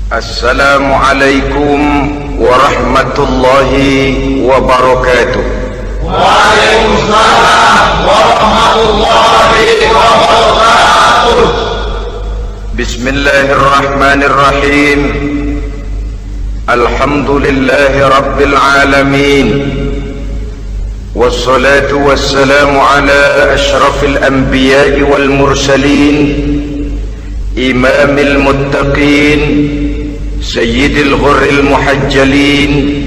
Assalamualaikum warahmatullahi wabarakatuh. Waalaikumsalam warahmatullahi wabarakatuh. Bismillahirrahmanirrahim. Alhamdulillahi rabbil alamin. Wassalatu wassalamu ala ashrafil anbiya'i wal mursalin, imamil muttaqin, sayyidil ghurril muhajjalin,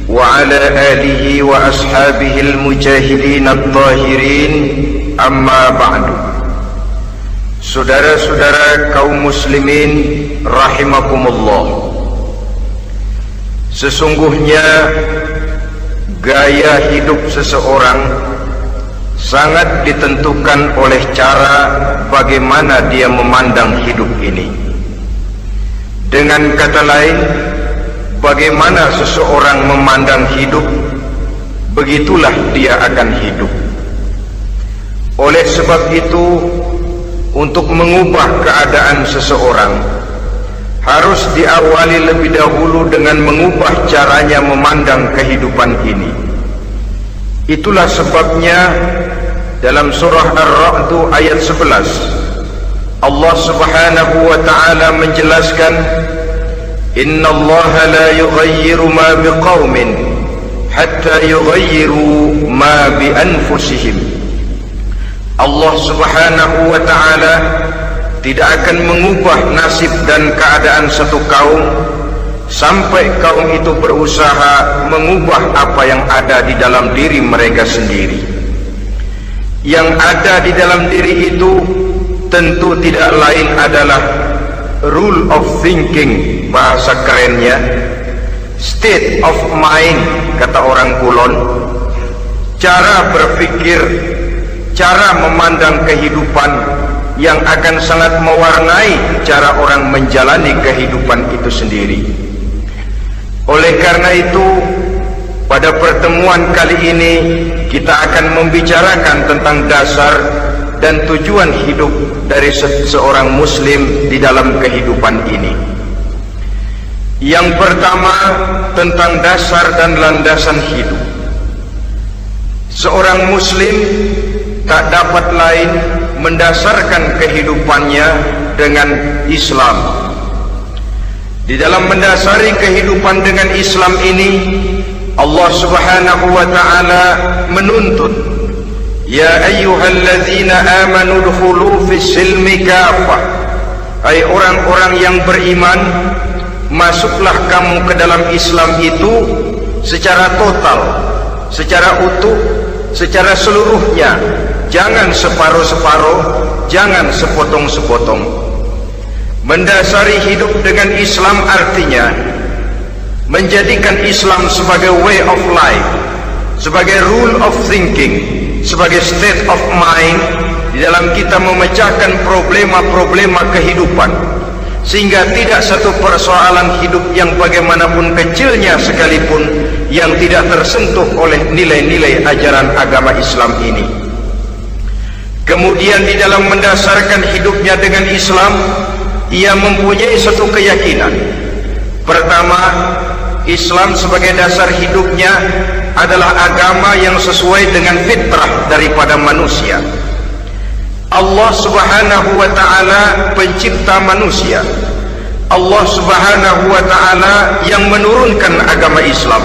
wa ala alihi wa ashabihil mujahidin at-tahirin, amma ba'du. Saudara-saudara kaum muslimin rahimakumullah, sesungguhnya gaya hidup seseorang sangat ditentukan oleh cara bagaimana dia memandang hidup ini. Dengan kata lain, bagaimana seseorang memandang hidup, begitulah dia akan hidup. Oleh sebab itu, untuk mengubah keadaan seseorang harus diawali lebih dahulu dengan mengubah caranya memandang kehidupan ini. Itulah sebabnya dalam surah Ar-Ra'd ayat 11 Allah Subhanahu wa ta'ala menjelaskan, Innallaha la yughayyiru ma biqaumin hatta yughayyiru ma bi anfusihim. Allah Subhanahu wa ta'ala tidak akan mengubah nasib dan keadaan satu kaum sampai kaum itu berusaha mengubah apa yang ada di dalam diri mereka sendiri. Yang ada di dalam diri itu tentu tidak lain adalah rule of thinking, bahasa kerennya state of mind, kata orang Kulon, cara berpikir, cara memandang kehidupan yang akan sangat mewarnai cara orang menjalani kehidupan itu sendiri. Oleh karena itu, pada pertemuan kali ini kita akan membicarakan tentang dasar dan tujuan hidup dari seorang muslim di dalam kehidupan ini. Yang pertama, tentang dasar dan landasan hidup. Seorang muslim tak dapat lain mendasarkan kehidupannya dengan Islam. Di dalam mendasari kehidupan dengan Islam ini, Allah Subhanahu wa ta'ala menuntut, Ya ayyuhalladzina amanu dkhulu fis silmi kafah. Hai orang-orang yang beriman, masuklah kamu ke dalam Islam itu secara total, secara utuh, secara seluruhnya. Jangan separuh-separuh, jangan sepotong-sepotong. Mendasari hidup dengan Islam artinya menjadikan Islam sebagai way of life, sebagai rule of thinking, sebagai state of mind di dalam kita memecahkan problema-problema kehidupan, sehingga tidak satu persoalan hidup yang bagaimanapun kecilnya sekalipun yang tidak tersentuh oleh nilai-nilai ajaran agama Islam ini. Kemudian di dalam mendasarkan hidupnya dengan Islam, ia mempunyai satu keyakinan. Pertama, Islam sebagai dasar hidupnya adalah agama yang sesuai dengan fitrah daripada manusia. Allah Subhanahu wa ta'ala pencipta manusia. Allah Subhanahu wa ta'ala yang menurunkan agama Islam.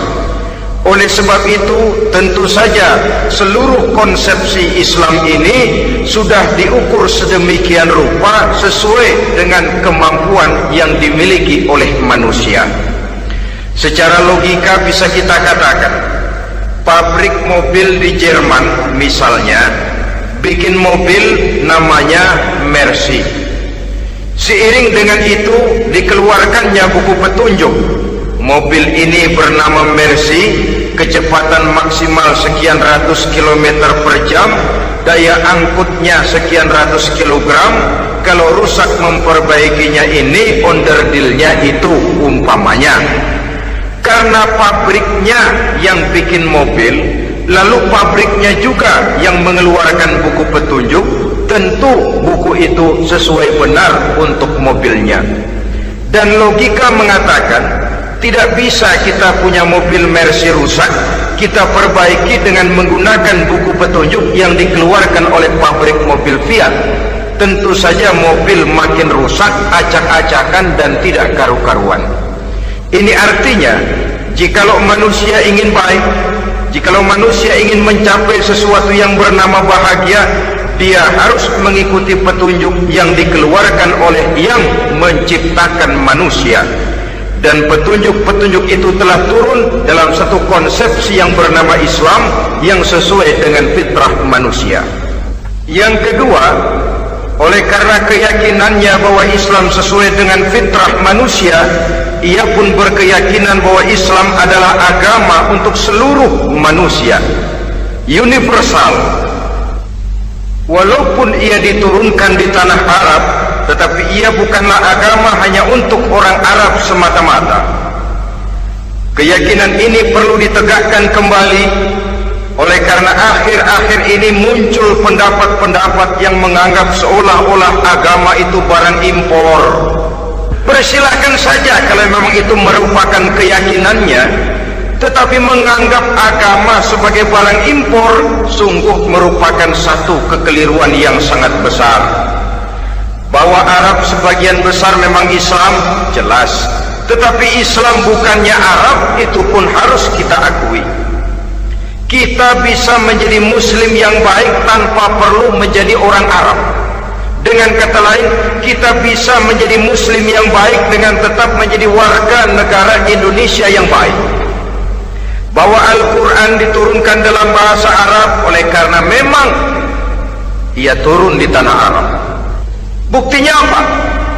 Oleh sebab itu, tentu saja seluruh konsepsi Islam ini sudah diukur sedemikian rupa sesuai dengan kemampuan yang dimiliki oleh manusia. Secara logika bisa kita katakan, pabrik mobil di Jerman misalnya bikin mobil namanya Mercy. Seiring dengan itu dikeluarkannya buku petunjuk. Mobil ini bernama Mercy, kecepatan maksimal sekian ratus kilometer per jam, daya angkutnya sekian ratus kilogram. Kalau rusak memperbaikinya ini onderdilnya itu umpamanya. Karena pabriknya yang bikin mobil, lalu pabriknya juga yang mengeluarkan buku petunjuk, tentu buku itu sesuai benar untuk mobilnya. Dan logika mengatakan tidak bisa kita punya mobil Mercy rusak, kita perbaiki dengan menggunakan buku petunjuk yang dikeluarkan oleh pabrik mobil Fiat. Tentu saja mobil makin rusak, acak-acakan dan tidak karu-karuan. Ini artinya, jikalau manusia ingin baik, jikalau manusia ingin mencapai sesuatu yang bernama bahagia, dia harus mengikuti petunjuk yang dikeluarkan oleh yang menciptakan manusia. Dan petunjuk-petunjuk itu telah turun dalam satu konsepsi yang bernama Islam yang sesuai dengan fitrah manusia. Yang kedua, oleh karena keyakinannya bahwa Islam sesuai dengan fitrah manusia, ia pun berkeyakinan bahwa Islam adalah agama untuk seluruh manusia, universal. Walaupun ia diturunkan di tanah Arab, tetapi ia bukanlah agama hanya untuk orang Arab semata-mata. Keyakinan ini perlu ditegakkan kembali, oleh karena akhir-akhir ini muncul pendapat-pendapat yang menganggap seolah-olah agama itu barang impor. Persilahkan saja kalau memang itu merupakan keyakinannya, tetapi menganggap agama sebagai barang impor sungguh merupakan satu kekeliruan yang sangat besar. Bahwa Arab sebagian besar memang Islam, jelas, tetapi Islam bukannya Arab, itu pun harus kita akui. Kita bisa menjadi muslim yang baik tanpa perlu menjadi orang Arab. Dengan kata lain, kita bisa menjadi muslim yang baik dengan tetap menjadi warga negara Indonesia yang baik. Bahwa Al-Quran diturunkan dalam bahasa Arab oleh karena memang ia turun di tanah Arab. Buktinya apa?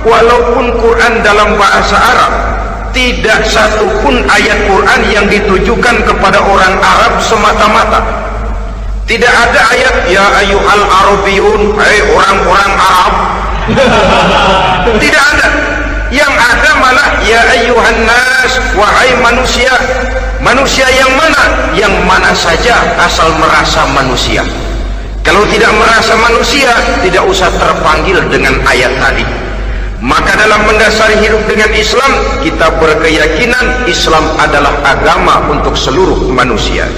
Walaupun Quran dalam bahasa Arab, tidak satu pun ayat Quran yang ditujukan kepada orang Arab semata-mata. Tidak ada ayat ya ayyuhal arabiyun, hai orang-orang Arab. Tidak ada. Yang ada malah ya ayyuhan nas, wahai manusia. Manusia yang mana? Yang mana saja asal merasa manusia. Kalau tidak merasa manusia, tidak usah terpanggil dengan ayat tadi. Maka dalam mendasari hidup dengan Islam, kita berkeyakinan Islam adalah agama untuk seluruh manusia.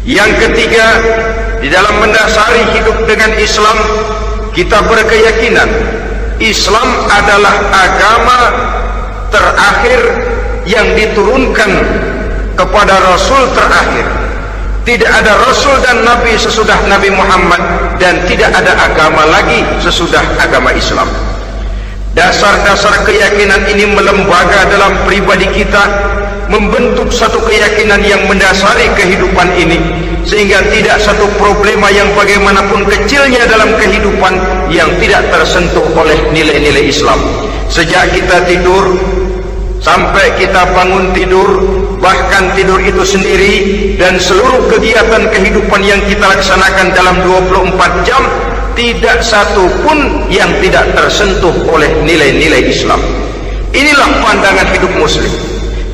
Yang ketiga, di dalam mendasari hidup dengan Islam, kita berkeyakinan Islam adalah agama terakhir yang diturunkan kepada Rasul terakhir. Tidak ada Rasul dan Nabi sesudah Nabi Muhammad, dan tidak ada agama lagi sesudah agama Islam. Dasar-dasar keyakinan ini melembaga dalam pribadi kita, membentuk satu keyakinan yang mendasari kehidupan ini, sehingga tidak satu problema yang bagaimanapun kecilnya dalam kehidupan yang tidak tersentuh oleh nilai-nilai Islam. Sejak kita tidur sampai kita bangun tidur, bahkan tidur itu sendiri, dan seluruh kegiatan kehidupan yang kita laksanakan dalam 24 jam, tidak satu pun yang tidak tersentuh oleh nilai-nilai Islam. Inilah pandangan hidup muslim.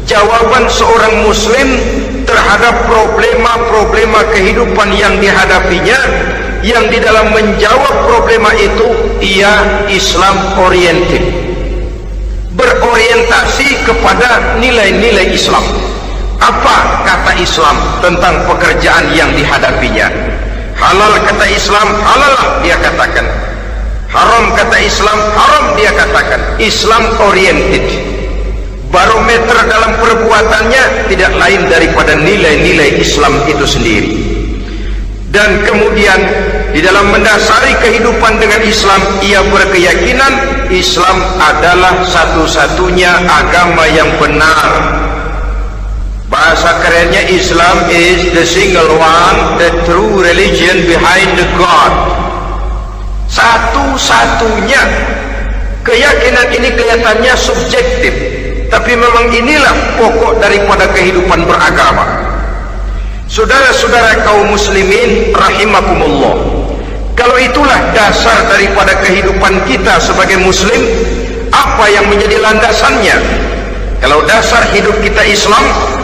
Jawaban seorang muslim terhadap problema-problema kehidupan yang dihadapinya, yang di dalam menjawab problema itu ia Islam oriented, berorientasi kepada nilai-nilai Islam. Apa kata Islam tentang pekerjaan yang dihadapinya? Halal kata Islam, halal dia katakan. Haram kata Islam, haram dia katakan. Islam oriented. Barometer dalam perbuatannya tidak lain daripada nilai-nilai Islam itu sendiri. Dan kemudian di dalam mendasari kehidupan dengan Islam, ia berkeyakinan Islam adalah satu-satunya agama yang benar. Bahasa kerennya, Islam is the single one, the true religion behind the God. Satu-satunya. Keyakinan ini kelihatannya subjektif, tapi memang inilah pokok daripada kehidupan beragama. Saudara-saudara kaum muslimin rahimakumullah, kalau itulah dasar daripada kehidupan kita sebagai muslim, apa yang menjadi landasannya? Kalau dasar hidup kita Islam,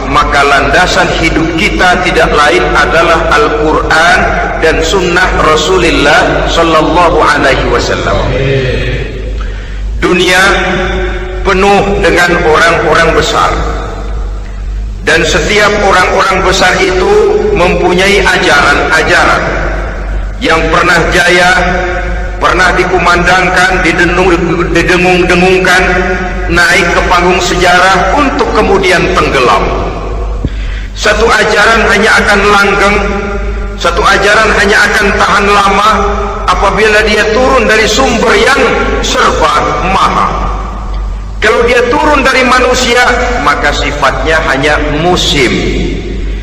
maka landasan hidup kita tidak lain adalah Al-Quran dan Sunnah Rasulullah Sallallahu Alaihi Wasallam. Dunia, penuh dengan orang-orang besar, dan setiap orang-orang besar itu mempunyai ajaran-ajaran yang pernah jaya, pernah dikumandangkan, didengung-dengungkan, naik ke panggung sejarah untuk kemudian tenggelam. Satu ajaran hanya akan langgeng, satu ajaran hanya akan tahan lama apabila dia turun dari sumber yang serba maha. Kalau dia turun dari manusia, maka sifatnya hanya musim.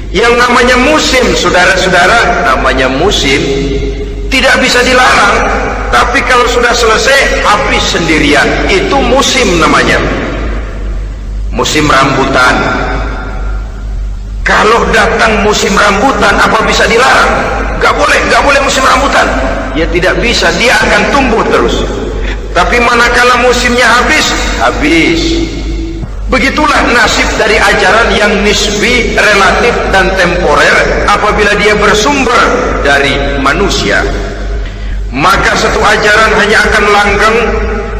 Yang namanya musim, saudara-saudara, namanya musim tidak bisa dilarang. Tapi kalau sudah selesai, habis sendirian. Itu musim namanya. Musim rambutan. Kalau datang musim rambutan, apa bisa dilarang? Gak boleh musim rambutan. Ya tidak bisa, dia akan tumbuh terus. Tapi manakala musimnya habis. Begitulah nasib dari ajaran yang nisbi, relatif dan temporer apabila dia bersumber dari manusia. Maka satu ajaran hanya akan langgeng,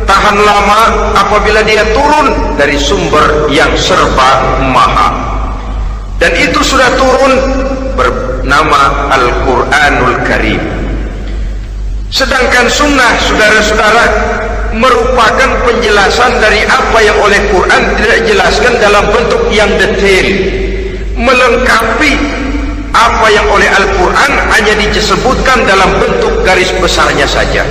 tahan lama apabila dia turun dari sumber yang serba maha. Dan itu sudah turun bernama Al-Quranul Karim. Sedangkan sunnah, saudara-saudara, merupakan penjelasan dari apa yang oleh Quran tidak dijelaskan dalam bentuk yang detail, melengkapi apa yang oleh Al-Quran hanya disebutkan dalam bentuk garis besarnya saja.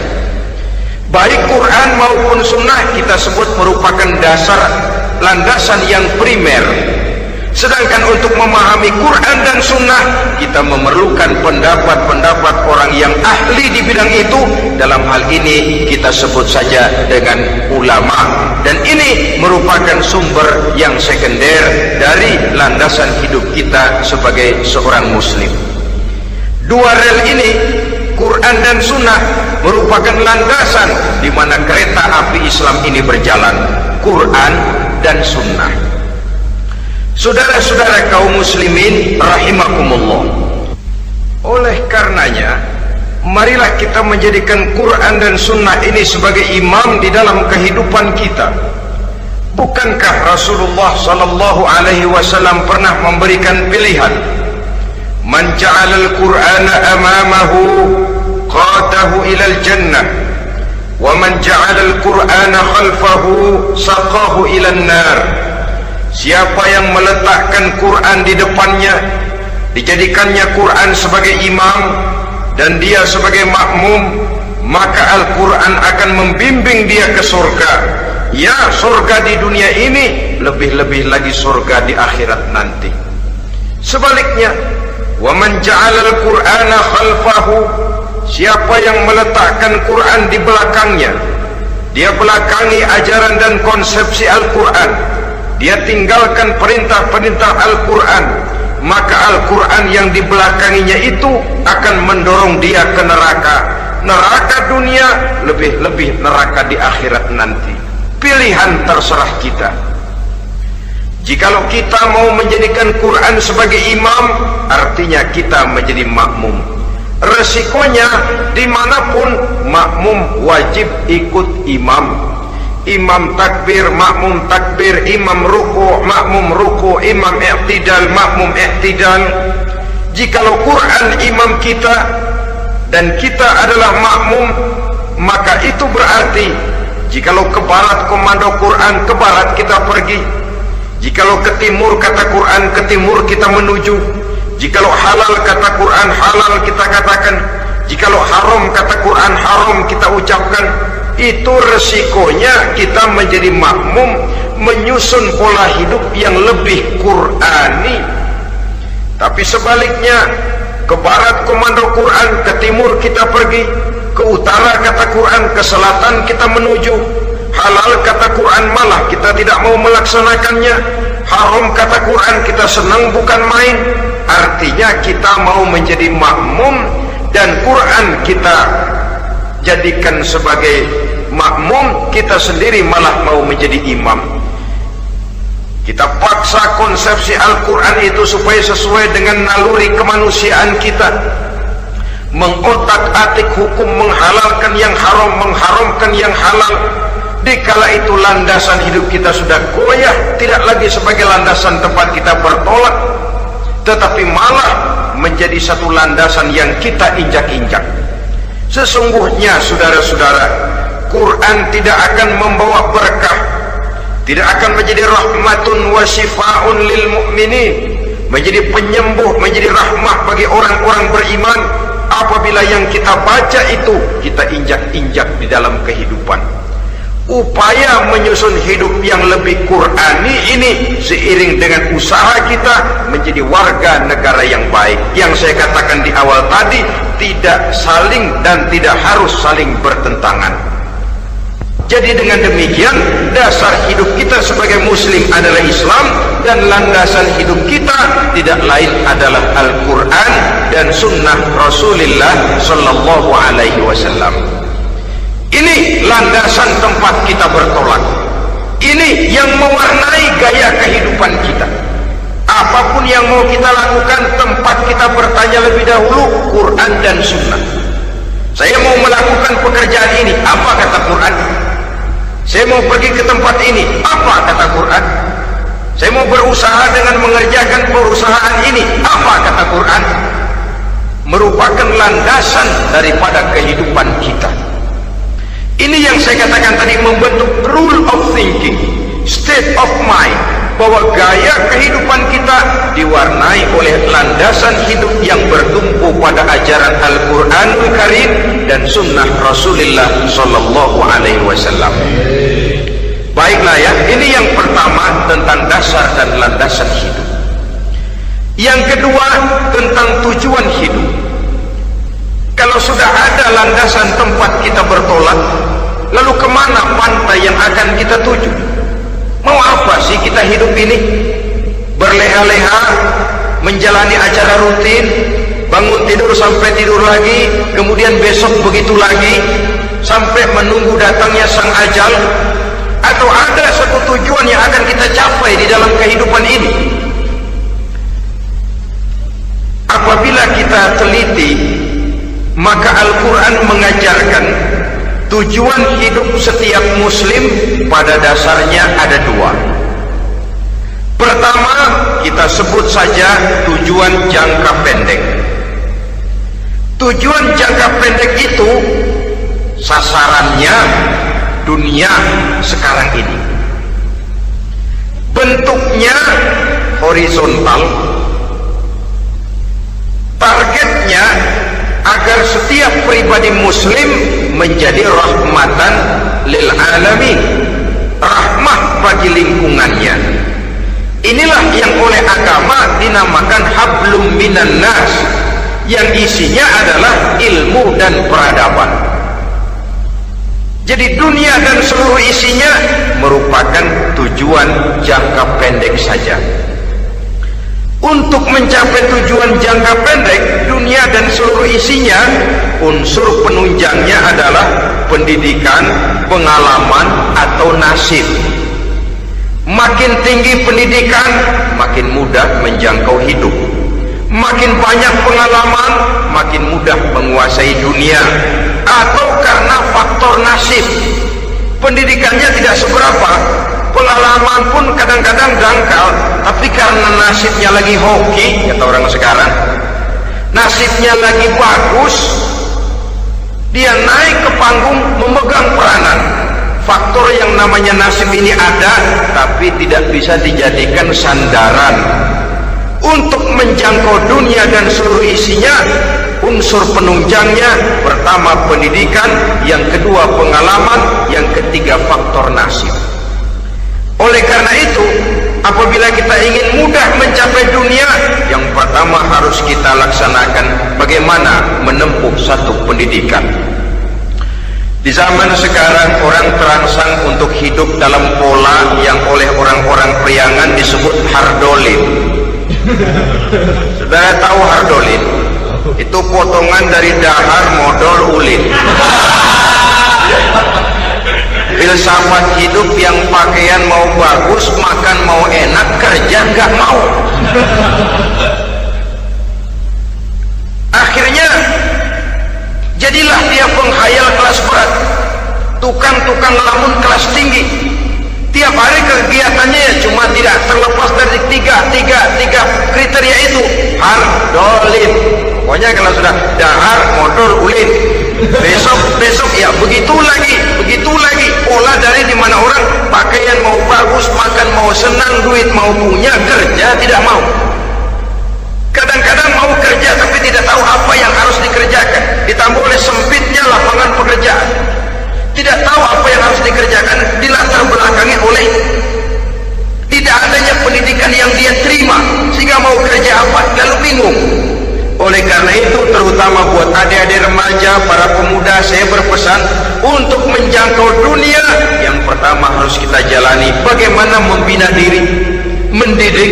Baik Quran maupun sunnah kita sebut merupakan dasar, landasan yang primer. Sedangkan untuk memahami Quran dan sunnah, kita memerlukan pendapat-pendapat orang yang ahli di bidang itu. Dalam hal ini kita sebut saja dengan ulama. Dan ini merupakan sumber yang sekunder dari landasan hidup kita sebagai seorang muslim. Dua rel ini, Quran dan sunnah, merupakan landasan di mana kereta api Islam ini berjalan. Quran dan sunnah. Saudara-saudara kaum muslimin rahimakumullah, oleh karenanya marilah kita menjadikan Quran dan sunnah ini sebagai imam di dalam kehidupan kita. Bukankah Rasulullah sallallahu alaihi wasallam pernah memberikan pilihan, man ja'alal Qur'ana amamahu qadahu ilal jannah wa man ja'alal Qur'ana khalfahu saqahu ilan nar. Siapa yang meletakkan Quran di depannya, dijadikannya Quran sebagai imam dan dia sebagai makmum, maka Al-Quran akan membimbing dia ke surga. Ya, surga di dunia ini, lebih-lebih lagi surga di akhirat nanti. Sebaliknya, wa man ja'ala al-Qur'ana khalfahu, siapa yang meletakkan Quran di belakangnya, dia belakangi ajaran dan konsepsi Al-Quran, dia tinggalkan perintah-perintah Al-Quran, maka Al-Quran yang dibelakanginya itu akan mendorong dia ke neraka. Neraka dunia, lebih-lebih neraka di akhirat nanti. Pilihan terserah kita. Jikalau kita mau menjadikan Quran sebagai imam, artinya kita menjadi makmum. Resikonya dimanapun, makmum wajib ikut imam. Imam takbir, makmum takbir, imam ruku, makmum ruku, imam i'tidal, makmum i'tidal. Jikalau Quran imam kita dan kita adalah makmum, maka itu berarti jikalau ke barat komando Quran, ke barat kita pergi. Jikalau ke timur kata Quran, ke timur kita menuju. Jikalau halal kata Quran, halal kita katakan. Jikalau haram kata Quran, haram kita ucapkan. Itu resikonya kita menjadi makmum, menyusun pola hidup yang lebih Qurani. Tapi sebaliknya, ke barat komando Quran, ke timur kita pergi, ke utara kata Quran, ke selatan kita menuju. Halal kata Quran, malah kita tidak mau melaksanakannya. Haram kata Quran, kita senang bukan main. Artinya kita mau menjadi makmum, dan Quran kita jadikan sebagai makmum, kita sendiri malah mau menjadi imam. Kita paksa konsepsi Al-Quran itu supaya sesuai dengan naluri kemanusiaan kita, mengotak-atik hukum, menghalalkan yang haram, mengharamkan yang halal, Dikala itu landasan hidup kita sudah goyah, tidak lagi sebagai landasan tempat kita bertolak, tetapi malah menjadi satu landasan yang kita injak-injak. Sesungguhnya saudara-saudara, Quran tidak akan membawa berkah, tidak akan menjadi rahmatun wa syifaun lil mu'minin, menjadi penyembuh, menjadi rahmah bagi orang-orang beriman apabila yang kita baca itu kita injak-injak di dalam kehidupan. Upaya menyusun hidup yang lebih Qurani ini seiring dengan usaha kita menjadi warga negara yang baik, yang saya katakan di awal tadi, tidak saling dan tidak harus saling bertentangan. Jadi dengan demikian, dasar hidup kita sebagai muslim adalah Islam, dan landasan hidup kita tidak lain adalah Al-Quran dan sunnah Rasulullah sallallahu alaihi wasallam. Ini landasan tempat kita bertolak. Ini yang mewarnai gaya kehidupan kita. Apapun yang mau kita lakukan, tempat kita bertanya lebih dahulu Quran dan sunnah. Saya mau melakukan pekerjaan ini, apa kata Quran? Saya mau pergi ke tempat ini, apa kata Quran? Saya mau berusaha dengan mengerjakan perusahaan ini, apa kata Quran? Merupakan landasan daripada kehidupan kita. Ini yang saya katakan tadi, membentuk rule of thinking, state of mind, bahwa gaya kehidupan kita diwarnai oleh landasan hidup yang bertumpu pada ajaran Al-Quranul Karim dan sunnah Rasulullah sallallahu alaihi wasallam. Baiklah ya, ini yang pertama tentang dasar dan landasan hidup. Yang kedua tentang tujuan hidup. Kalau sudah ada landasan tempat kita bertolak, lalu kemana pantai yang akan kita tuju? Mau apa sih kita hidup ini? Berleha-leha, menjalani acara rutin, bangun tidur sampai tidur lagi, kemudian besok begitu lagi, sampai menunggu datangnya sang ajal? Atau ada satu tujuan yang akan kita capai di dalam kehidupan ini? Apabila kita teliti, maka Al-Quran mengajarkan tujuan hidup setiap muslim pada dasarnya ada dua. Pertama, kita sebut saja tujuan jangka pendek. Tujuan jangka pendek itu sasarannya dunia sekarang ini. Bentuknya horizontal, targetnya agar setiap pribadi muslim menjadi rahmatan lil alamin, rahmah bagi lingkungannya. Inilah yang oleh agama dinamakan hablum minan nas, yang isinya adalah ilmu dan peradaban. Jadi dunia dan seluruh isinya merupakan tujuan jangka pendek saja. Untuk mencapai tujuan jangka pendek, dunia dan seluruh isinya, unsur penunjangnya adalah pendidikan, pengalaman, atau nasib. Makin tinggi pendidikan, makin mudah menjangkau hidup. Makin banyak pengalaman, makin mudah menguasai dunia. Atau karena faktor nasib, pendidikannya tidak seberapa, pengalaman pun kadang-kadang dangkal, tapi karena nasibnya lagi hoki, kata orang sekarang, nasibnya lagi bagus, dia naik ke panggung memegang peranan. Faktor yang namanya nasib ini ada, tapi tidak bisa dijadikan sandaran. Untuk menjangkau dunia dan seluruh isinya, unsur penunjangnya pertama pendidikan, yang kedua pengalaman, yang ketiga faktor nasib. Oleh karena itu, apabila kita ingin mudah mencapai dunia, yang pertama harus kita laksanakan bagaimana menempuh satu pendidikan. Di zaman sekarang orang terangsang untuk hidup dalam pola yang oleh orang-orang priangan disebut hardolin. Saudara tahu hardolin? Itu potongan dari dahar modal ulin. Filsafat hidup yang pakaian mau bagus, makan mau enak, kerja nggak mau. Akhirnya jadilah dia penghayal kelas berat, tukang-tukang lamun kelas tinggi. sudah dahar, motor, ulin. Besok ya begitu lagi. Pola dari dimana orang pakaian mau bagus, makan mau senang, duit mau punya, kerja tidak mau. Kadang-kadang mau kerja tapi tidak tahu apa yang harus dikerjakan, ditambah oleh sempitnya lapangan pekerjaan. Tidak tahu apa yang harus dikerjakan, dilatar belakangi oleh tidak adanya pendidikan yang dia terima, sehingga mau kerja apa lalu bingung. Oleh karena itu, terutama buat adik-adik remaja, para pemuda, saya berpesan untuk menjangkau dunia, yang pertama harus kita jalani bagaimana membina diri, mendidik.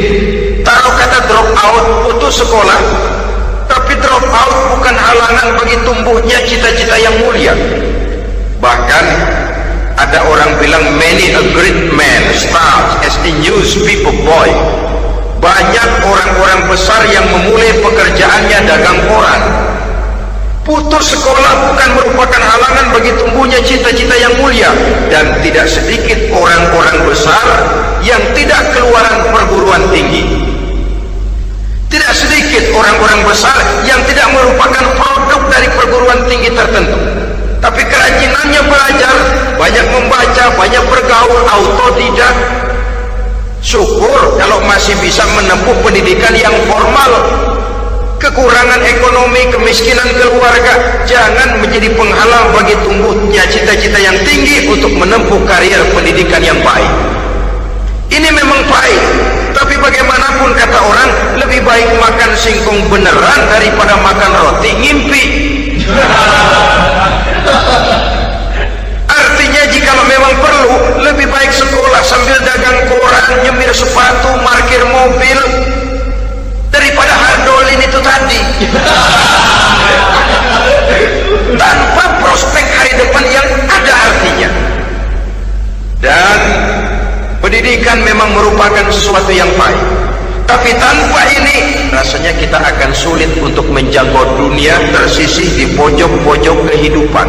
Taruh kata drop out, putus sekolah, tapi drop out bukan halangan bagi tumbuhnya cita-cita yang mulia. Bahkan ada orang bilang many a great man starts as a newspaper boy. Banyak orang-orang besar yang memulai pekerjaannya dagang koran. Putus sekolah bukan merupakan halangan bagi tumbuhnya cita-cita yang mulia, dan tidak sedikit orang-orang besar yang tidak keluaran perguruan tinggi. Tidak sedikit orang-orang besar yang tidak merupakan produk dari perguruan tinggi tertentu, tapi kerajinannya belajar, banyak membaca, banyak bergaul, autodidak. Syukur kalau masih bisa menempuh pendidikan yang formal. Kekurangan ekonomi, kemiskinan keluarga jangan menjadi penghalang bagi tumbuhnya cita-cita yang tinggi untuk menempuh karier pendidikan yang baik. Ini memang baik, tapi bagaimanapun kata orang, lebih baik makan singkong beneran daripada makan roti ngimpi. Artinya jikalau memang perlu, lebih baik sekolah sambil dagang koran, nyemir sepatu, parkir mobil, daripada hardolin itu tadi. Tanpa prospek hari depan yang ada artinya. Dan pendidikan memang merupakan sesuatu yang baik, tapi tanpa ini rasanya kita akan sulit untuk menjangkau dunia, tersisih di pojok-pojok kehidupan.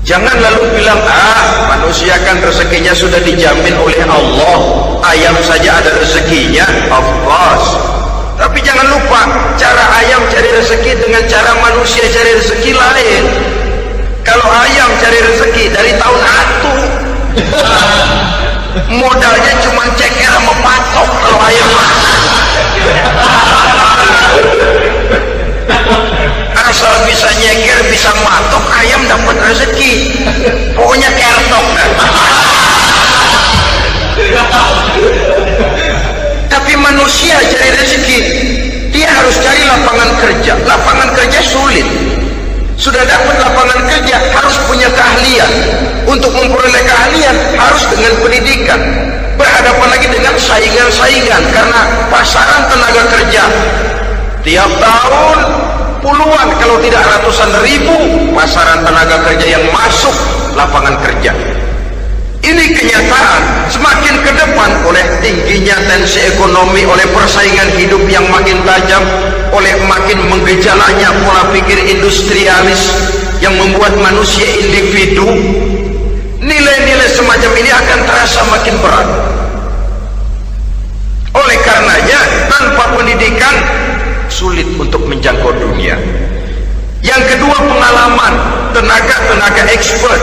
Jangan lalu bilang, manusia kan rezekinya sudah dijamin oleh Allah, ayam saja ada rezekinya. Of course. Tapi jangan lupa, cara ayam cari rezeki dengan cara manusia cari rezeki lain. Kalau ayam cari rezeki dari tahun atu, modalnya cuma ceker sama patok. Kalau ayam asal bisa nyeker, bisa matok, ayam dapat rezeki. Pokoknya kertok. Tapi manusia cari rezeki, dia harus cari lapangan kerja. Lapangan kerja sulit. Sudah dapat lapangan kerja, harus punya keahlian. Untuk memperoleh keahlian harus dengan pendidikan. Berhadapan lagi dengan saingan-saingan, karena pasaran tenaga kerja tiap tahun puluhan kalau tidak ratusan ribu pasaran tenaga kerja yang masuk lapangan kerja. Ini kenyataan. Semakin ke depan, oleh tingginya tensi ekonomi, oleh persaingan hidup yang makin tajam, oleh makin menggejalanya pola pikir industrialis yang membuat manusia individu, nilai-nilai semacam ini akan terasa makin berat. Oleh karenanya, tanpa pendidikan sulit untuk menjangkau dunia. Yang kedua, pengalaman, tenaga expert.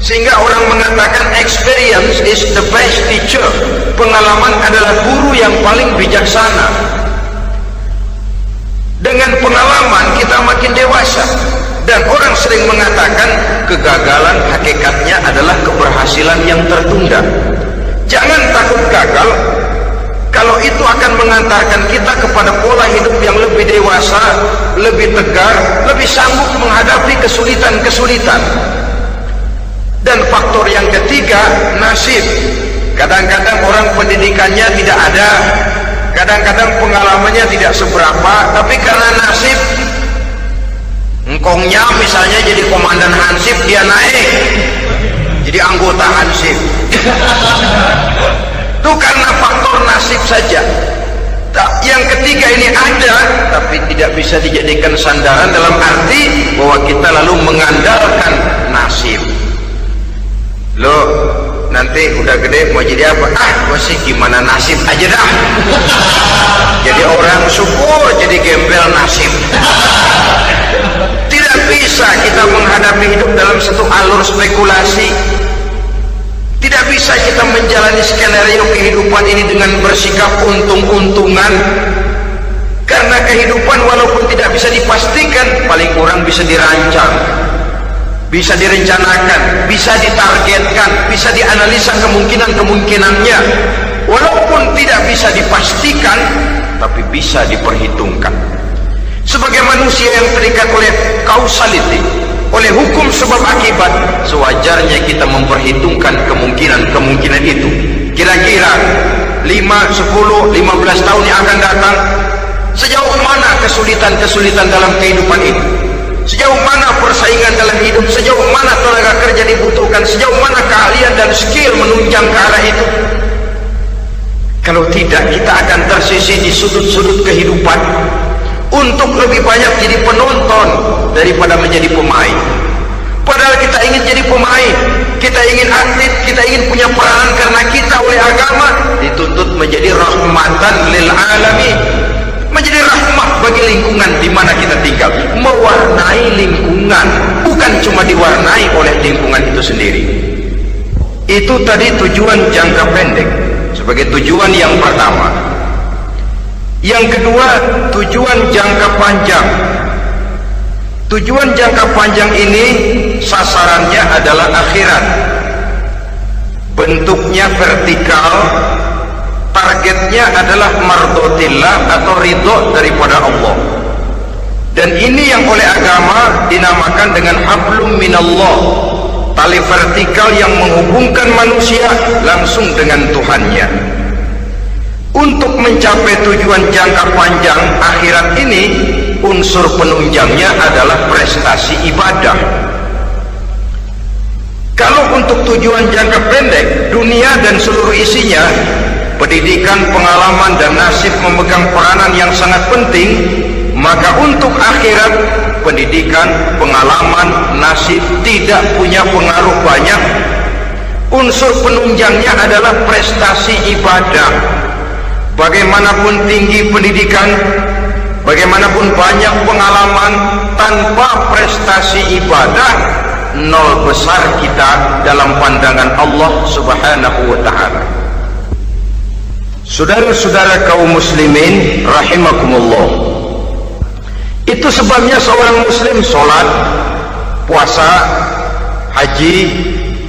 Sehingga orang mengatakan experience is the best teacher. Pengalaman adalah guru yang paling bijaksana. Dengan pengalaman kita makin dewasa. Dan orang sering mengatakan kegagalan hakikatnya adalah keberhasilan yang tertunda. Jangan takut gagal, kalau itu akan mengantarkan kita kepada pola hidup yang lebih dewasa, lebih tegar, lebih sanggup menghadapi kesulitan-kesulitan. Dan faktor yang ketiga, nasib. Kadang-kadang orang pendidikannya tidak ada, kadang-kadang pengalamannya tidak seberapa, tapi karena nasib, engkongnya misalnya jadi komandan Hansip, dia naik jadi anggota Hansip. Itu karena faktor nasib saja. Yang ketiga ini ada, tapi tidak bisa dijadikan sandaran dalam arti bahwa kita lalu mengandalkan nasib. Loh, nanti udah gede mau jadi apa? Gue sih gimana nasib aja dah. Jadi orang syukur, jadi gembel nasib. Tidak bisa kita menghadapi hidup dalam satu alur spekulasi. Tidak bisa kita menjalani skenario kehidupan ini dengan bersikap untung-untungan. Karena kehidupan walaupun tidak bisa dipastikan, paling kurang bisa dirancang, bisa direncanakan, bisa ditargetkan, bisa dianalisa kemungkinan-kemungkinannya. Walaupun tidak bisa dipastikan, tapi bisa diperhitungkan. Sebagai manusia yang terikat oleh causality, oleh hukum sebab akibat, sewajarnya kita memperhitungkan kemungkinan-kemungkinan itu. Kira-kira 5, 10, 15 tahun yang akan datang, sejauh mana kesulitan-kesulitan dalam kehidupan itu, sejauh mana persaingan dalam hidup, sejauh mana tenaga kerja dibutuhkan, sejauh mana keahlian dan skill menunjang ke arah itu. Kalau tidak, kita akan tersisih di sudut-sudut kehidupan untuk lebih banyak jadi penonton daripada menjadi pemain. Padahal kita ingin jadi pemain, kita ingin atlet, kita ingin punya peranan, karena kita oleh agama dituntut menjadi rahmatan lil alamin, menjadi rahmat bagi lingkungan di mana kita tinggal, mewarnai lingkungan, bukan cuma diwarnai oleh lingkungan itu sendiri. Itu tadi tujuan jangka pendek sebagai tujuan yang pertama. Yang kedua, tujuan jangka panjang. Tujuan jangka panjang ini sasarannya adalah akhirat. Bentuknya vertikal, targetnya adalah mardotillah atau ridho daripada Allah. Dan ini yang oleh agama dinamakan dengan hablum minallah, tali vertikal yang menghubungkan manusia langsung dengan Tuhannya. Untuk mencapai tujuan jangka panjang akhirat ini, unsur penunjangnya adalah prestasi ibadah. Kalau untuk tujuan jangka pendek, dunia dan seluruh isinya, pendidikan, pengalaman, dan nasib memegang peranan yang sangat penting, maka untuk akhirat, pendidikan, pengalaman, nasib tidak punya pengaruh banyak. Unsur penunjangnya adalah prestasi ibadah. Bagaimanapun tinggi pendidikan, bagaimanapun banyak pengalaman, tanpa prestasi ibadah, nol besar kita dalam pandangan Allah Subhanahu wa ta'ala. Saudara-saudara kaum muslimin rahimakumullah, itu sebabnya seorang muslim sholat, puasa, haji,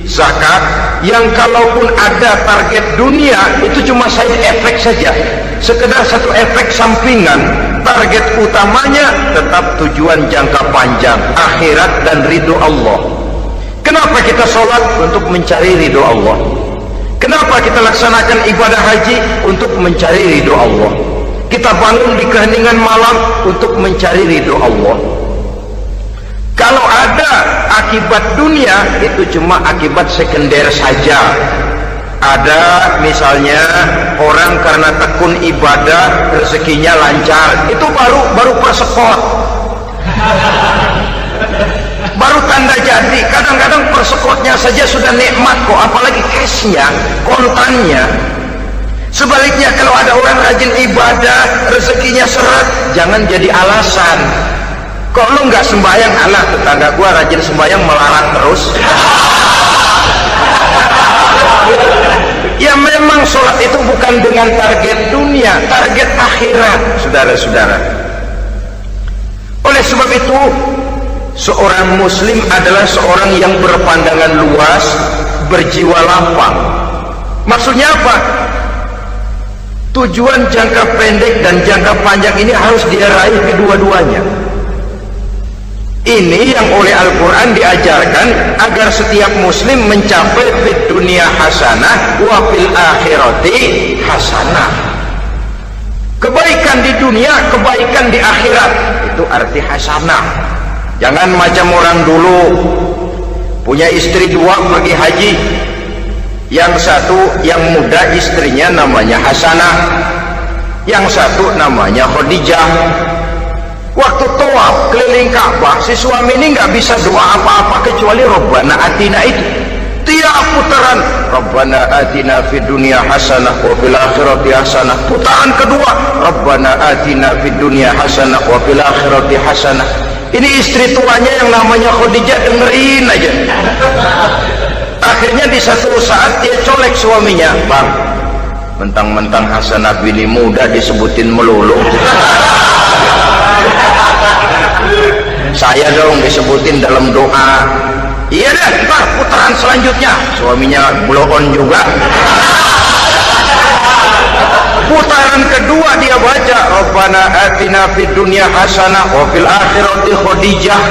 zakat, yang kalaupun ada target dunia itu cuma side effect saja, sekedar satu efek sampingan. Target utamanya tetap tujuan jangka panjang, akhirat dan ridho Allah. Kenapa kita sholat? Untuk mencari ridho Allah. Kenapa kita laksanakan ibadah haji? Untuk mencari ridho Allah. Kita bangun di keheningan malam untuk mencari ridho Allah. Kalau ada akibat dunia, itu cuma akibat sekunder saja. Ada misalnya orang karena tekun ibadah rezekinya lancar, itu baru persekot, baru tanda jadi. Kadang-kadang persekotnya saja sudah nikmat kok, apalagi cashnya, kontannya. Sebaliknya kalau ada orang rajin ibadah, rezekinya seret, jangan jadi alasan. Kok lu nggak sembahyang? Alah, tetangga gua rajin sembahyang melarat terus. Ya memang sholat itu bukan dengan target dunia, target akhirat, saudara-saudara. Oleh sebab itu, seorang muslim adalah seorang yang berpandangan luas, berjiwa lapang. Maksudnya apa? Tujuan jangka pendek dan jangka panjang ini harus dia raih kedua-duanya. Ini yang oleh Al-Quran diajarkan agar setiap muslim mencapai fid dunia hasanah wa fil akhirati hasanah. Kebaikan di dunia, kebaikan di akhirat, itu arti hasanah. Jangan macam orang dulu, punya istri dua pergi haji, yang satu yang muda istrinya namanya Hasanah, yang satu namanya Khadijah. Waktu tawaf keliling Ka'bah, si suami ini nggak bisa doa apa-apa kecuali Rabbana Atina itu. tiap putaran Rabbana atina fid dunya hasanah wa fil akhirati hasanah, putaran kedua Rabbana atina fid dunya hasanah wa fil akhirati hasanah. Ini istri tuanya yang namanya Khadijah dengerin aja. Akhirnya di satu saat dia colek suaminya, "Bang, mentang-mentang Hasanah bini muda disebutin melulu, saya dong disebutin dalam doa." "Iya deh, ntar putaran selanjutnya." Suaminya blow on juga. Putaran kedua dia baca Rabbana atina fid dunya hasanah wa fil akhirati Khadijah.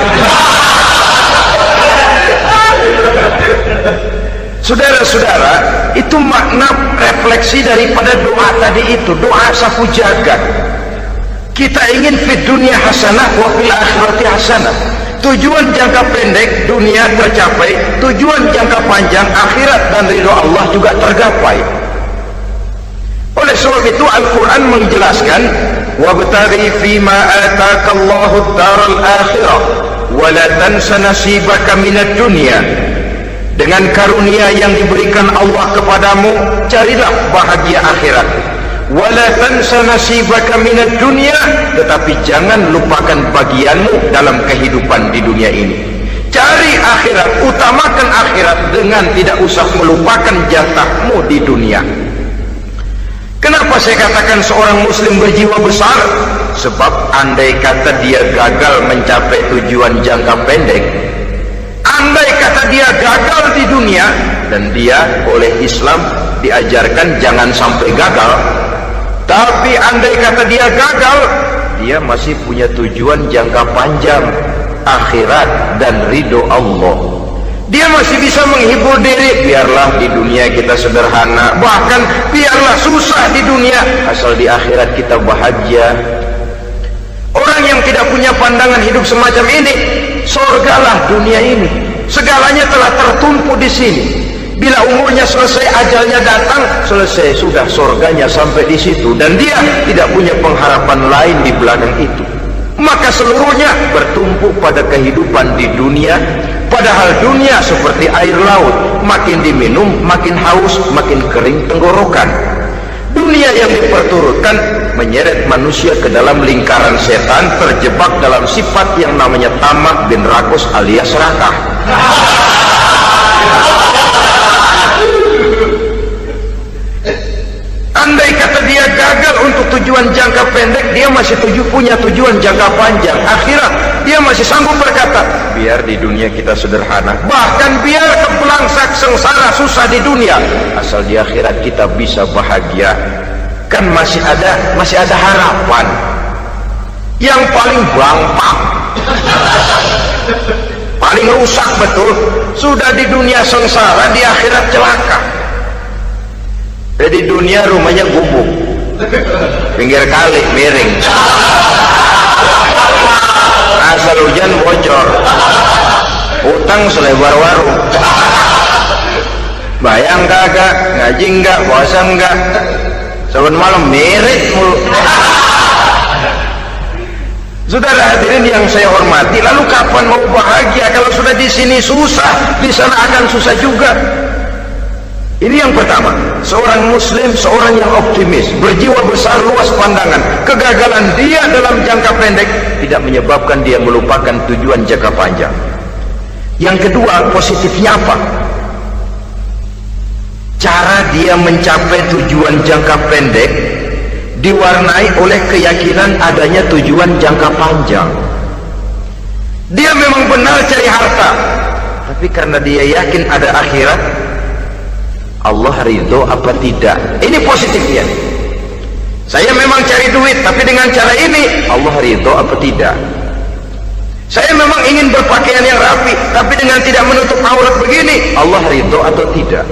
Saudara-saudara, itu makna refleksi daripada doa tadi itu, doa sapu jagat. Kita ingin fid dunya hasanah wa fil akhirati hasanah. Tujuan jangka pendek dunia tercapai, tujuan jangka panjang akhirat dan ridho Allah juga tergapai. Oleh sebab itu Al-Quran menjelaskan, wabtaghi fima atakallahu ad-daral akhirah wa la tansa nasibaka minad dunya. Dengan karunia yang diberikan Allah kepadamu, carilah bahagia akhirat. Wa la tansa nasibaka minad dunya, tetapi jangan lupakan bagianmu dalam kehidupan di dunia ini. Cari akhirat, utamakan akhirat dengan tidak usah melupakan jatahmu di dunia. Kenapa saya katakan seorang muslim berjiwa besar? Sebab andai kata dia gagal mencapai tujuan jangka pendek, andai kata dia gagal di dunia, dan dia oleh Islam diajarkan jangan sampai gagal, tapi andai kata dia gagal, dia masih punya tujuan jangka panjang, akhirat dan ridho Allah. Dia masih bisa menghibur diri, biarlah di dunia kita sederhana, bahkan biarlah susah di dunia, asal di akhirat kita bahagia. Orang yang tidak punya pandangan hidup semacam ini, surgalah dunia ini, segalanya telah tertumpu di sini. Bila umurnya selesai, ajalnya datang, selesai sudah surganya sampai di situ, dan dia tidak punya pengharapan lain di belakang itu. Maka seluruhnya bertumpu pada kehidupan di dunia. Padahal dunia seperti air laut, makin diminum makin haus, makin kering tenggorokan. Dunia yang diperturutkan menyeret manusia ke dalam lingkaran setan, terjebak dalam sifat yang namanya tamak bin rakus alias serakah. Andai kata dia gagal untuk tujuan jangka pendek, dia masih punya tujuan jangka panjang, akhirat. Dia masih sanggup berkata, biar di dunia kita sederhana, bahkan biar kepelangsak sengsara susah di dunia, asal di akhirat kita bisa bahagia. Kan masih ada harapan. Yang paling bangpang, paling rusak betul, sudah di dunia sengsara, di akhirat celaka. Jadi dunia rumahnya gubuk, pinggir kali miring, asal hujan bocor, utang selebar warung. Bayang kagak, ngaji enggak, puasa enggak, saban malam miring mulu. Saudara hadirin yang saya hormati, lalu kapan mau bahagia kalau sudah di sini susah, di sana akan susah juga. Ini yang pertama, seorang muslim, seorang yang optimis, berjiwa besar, luas pandangan. Kegagalan dia dalam jangka pendek tidak menyebabkan dia melupakan tujuan jangka panjang. Yang kedua, positifnya apa? Cara dia mencapai tujuan jangka pendek diwarnai oleh keyakinan adanya tujuan jangka panjang. Dia memang benar cari harta, tapi karena dia yakin ada akhirat, Allah ridho apa tidak? Ini positifnya. Saya memang cari duit, tapi dengan cara ini Allah ridho apa tidak? Saya memang ingin berpakaian yang rapi, tapi dengan tidak menutup aurat begini, Allah ridho atau tidak?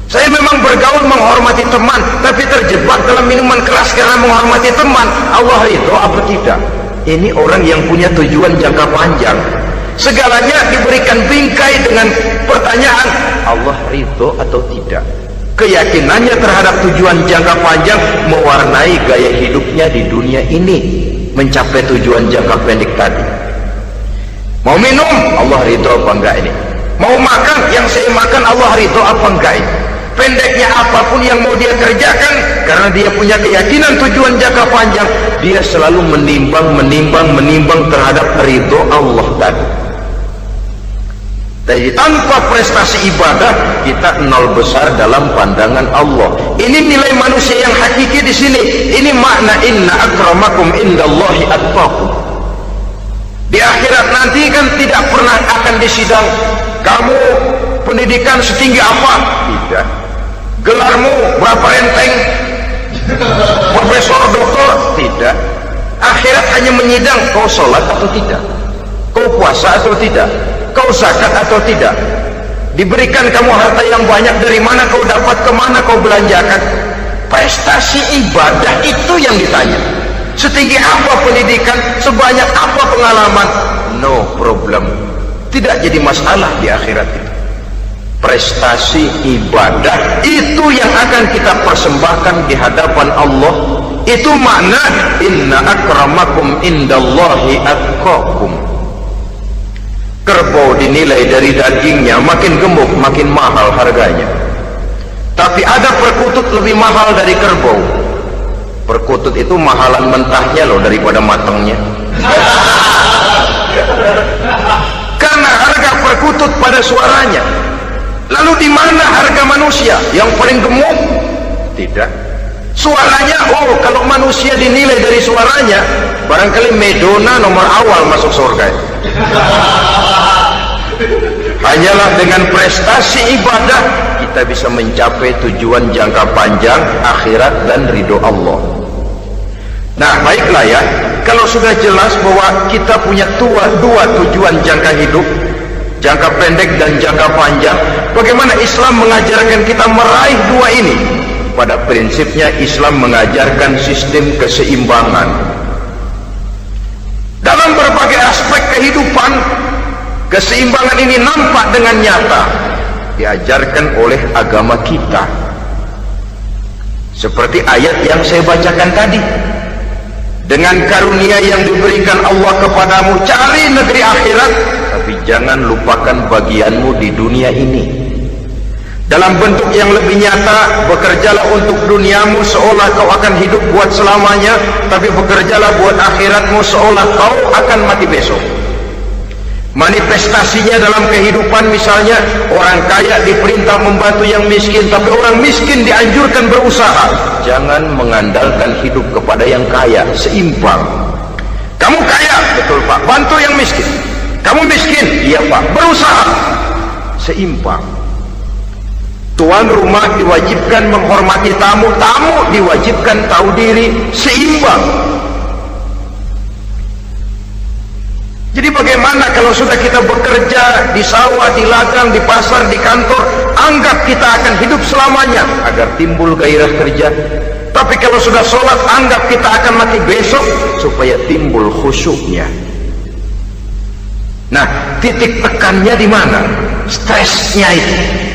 Saya memang bergaul menghormati teman, tapi terjebak dalam minuman keras karena menghormati teman, Allah ridho apa tidak? Ini orang yang punya tujuan jangka panjang. Segalanya diberikan bingkai dengan pertanyaan, Allah ridho atau tidak? Keyakinannya terhadap tujuan jangka panjang mewarnai gaya hidupnya di dunia ini, mencapai tujuan jangka pendek tadi. Mau minum, Allah ridho apa enggak ini? Mau makan, yang saya makan Allah ridho apa enggak? Pendeknya apapun yang mau dia kerjakan, karena dia punya keyakinan tujuan jangka panjang, dia selalu menimbang terhadap ridho Allah tadi. Jadi tanpa prestasi ibadah, kita nol besar dalam pandangan Allah. Ini nilai manusia yang hakiki di sini. Ini makna inna akramakum indallahi atqakum. Di akhirat nanti kan tidak pernah akan disidang. Kamu pendidikan setinggi apa? Tidak. Gelarmu berapa renteng? Profesor, doktor? Tidak. Akhirat hanya menyidang kau sholat atau tidak, kau puasa atau tidak, kau zakat atau tidak. Diberikan kamu harta yang banyak, dari mana kau dapat, kemana kau belanjakan. Prestasi ibadah itu yang ditanya. Setinggi apa pendidikan, sebanyak apa pengalaman, no problem, tidak jadi masalah di akhirat itu. Prestasi ibadah itu yang akan kita persembahkan di hadapan Allah. Itu makna inna akramakum indallahi atqakum. Kerbau dinilai dari dagingnya, makin gemuk makin mahal harganya. Tapi ada perkutut lebih mahal dari kerbau. Perkutut itu mahalan mentahnya loh daripada matangnya. Karena harga perkutut pada suaranya. Lalu di mana harga manusia yang paling gemuk? Tidak. Suaranya, oh kalau manusia dinilai dari suaranya, barangkali Madonna nomor awal masuk surga. Hanyalah dengan prestasi ibadah kita bisa mencapai tujuan jangka panjang akhirat dan ridho Allah. Nah baiklah ya, kalau sudah jelas bahwa kita punya dua tujuan jangka hidup, jangka pendek dan jangka panjang, bagaimana Islam mengajarkan kita meraih dua ini? Pada prinsipnya Islam mengajarkan sistem keseimbangan dalam berbagai aspek kehidupan. Keseimbangan ini nampak dengan nyata diajarkan oleh agama kita, seperti ayat yang saya bacakan tadi. Dengan karunia yang diberikan Allah kepadamu, cari negeri akhirat, tapi jangan lupakan bagianmu di dunia ini. Dalam bentuk yang lebih nyata, bekerjalah untuk duniamu seolah kau akan hidup buat selamanya, tapi bekerjalah buat akhiratmu seolah kau akan mati besok. Manifestasinya dalam kehidupan, misalnya orang kaya diperintah membantu yang miskin, tapi orang miskin dianjurkan berusaha. Jangan mengandalkan hidup kepada yang kaya, seimbang. Kamu kaya, betul Pak, bantu yang miskin. Kamu miskin, iya Pak, berusaha, seimbang. Tuan rumah diwajibkan menghormati tamu, tamu diwajibkan tahu diri, seimbang. Jadi bagaimana kalau sudah kita bekerja di sawah, di ladang, di pasar, di kantor, anggap kita akan hidup selamanya agar timbul gairah kerja. Tapi kalau sudah sholat, anggap kita akan mati besok supaya timbul khusyuknya. Nah, titik tekannya di mana? Stresnya itu.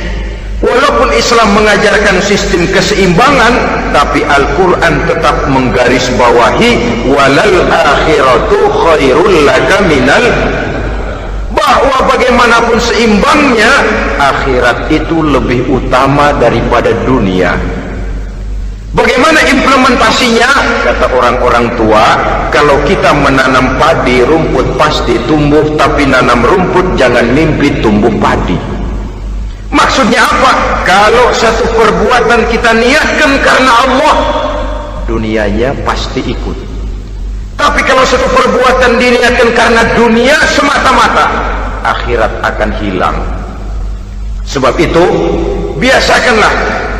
Walaupun Islam mengajarkan sistem keseimbangan, tapi Al-Quran tetap menggarisbawahi walal akhiratu khairul laka minal, bahwa bagaimanapun seimbangnya, akhirat itu lebih utama daripada dunia. Bagaimana implementasinya? Kata orang-orang tua, kalau kita menanam padi, rumput pasti tumbuh, tapi nanam rumput jangan mimpi tumbuh padi. Maksudnya apa? Kalau satu perbuatan kita niatkan karena Allah, dunianya pasti ikut. Tapi kalau satu perbuatan diniatkan karena dunia semata-mata, akhirat akan hilang. Sebab itu, biasakanlah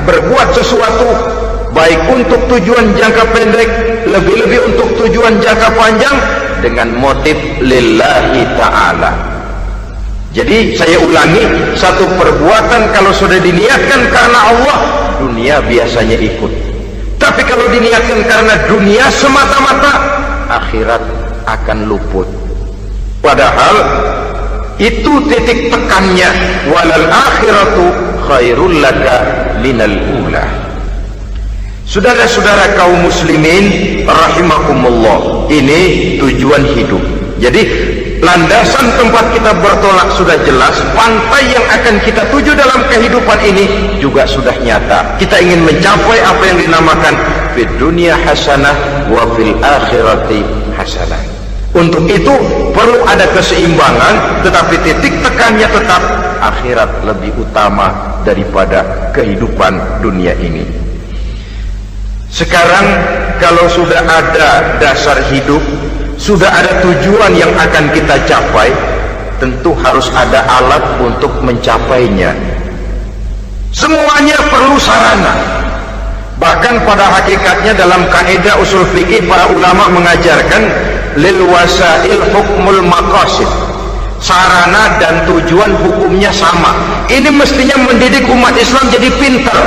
berbuat sesuatu, baik untuk tujuan jangka pendek, lebih-lebih untuk tujuan jangka panjang, dengan motif lillahi ta'ala. Jadi saya ulangi, satu perbuatan kalau sudah diniatkan karena Allah, dunia biasanya ikut. Tapi kalau diniatkan karena dunia semata-mata, akhirat akan luput. Padahal itu titik tekannya, walal akhiratu khairul laka minal ula. Saudara-saudara kaum muslimin rahimakumullah, ini tujuan hidup. Jadi landasan tempat kita bertolak sudah jelas, pantai yang akan kita tuju dalam kehidupan ini juga sudah nyata. Kita ingin mencapai apa yang dinamakan fid dunya hasanah wa fil akhirati hasanah. Untuk itu perlu ada keseimbangan, tetapi titik tekannya tetap akhirat lebih utama daripada kehidupan dunia ini. Sekarang kalau sudah ada dasar hidup, sudah ada tujuan yang akan kita capai, tentu harus ada alat untuk mencapainya. Semuanya perlu sarana. Bahkan pada hakikatnya dalam kaidah usul fikih para ulama mengajarkan lil wasail hukmul maqasid. Sarana dan tujuan hukumnya sama. Ini mestinya mendidik umat Islam jadi pintar.